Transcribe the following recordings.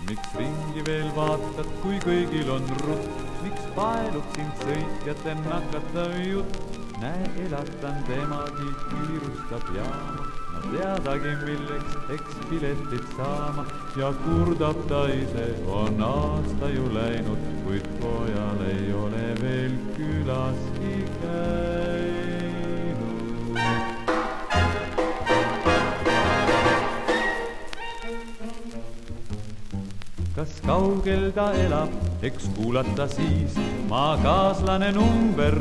Miks ringi veel vaatad, kui kõigil on rutt? Miks paelub sind sõitjate nakatav jutt? Näe, elatan temagi, kiirustab jaama. No teadagi milleks, eks piletit saama. Ja kurdab ta ise, on aasta ju läinud, kuid pojal ei ole veel külaski käinud. Kas kaugel ta elab, eks kuulata siis. Maakaaslane number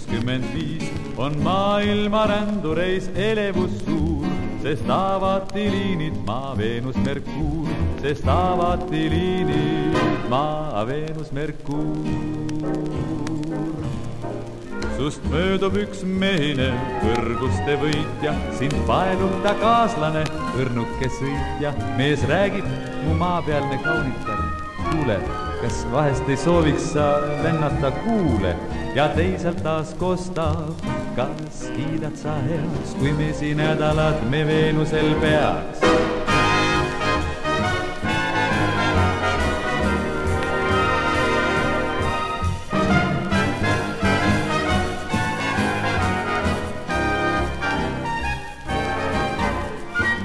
65 on maailma rändureis elevus suur, sest avati liinid Maa, Veenus, Merkuur, sest avati liinid Maa, Veenus, Merkuur. Sust möödub üks mehine kõrguste võitja, sind paelub ta kaaslane, õrnuke sõitja. Mees räägib, mu maapealne kaunitar, kuule, kas vahest ei sooviks sa lennata Kuule? Ja teisalt taas kostab, kas kiidad sa heaks, kui mesinädalad me Veenusel peaks?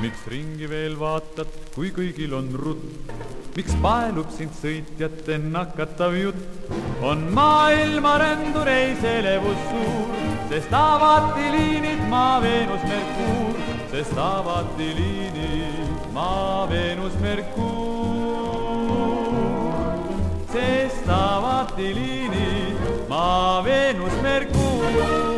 Miks ringi veel vaatad, kui kõigil on rutt? Miks paelub sind sõitjate nakatav jutt? On maailma rändureis elevus suur, sest avati liinid Maa, Veenus, Merkuur, sest avati liinid Maa, Veenus, Merkuur, sest avati liinid Maa, Veenus, Merkuur.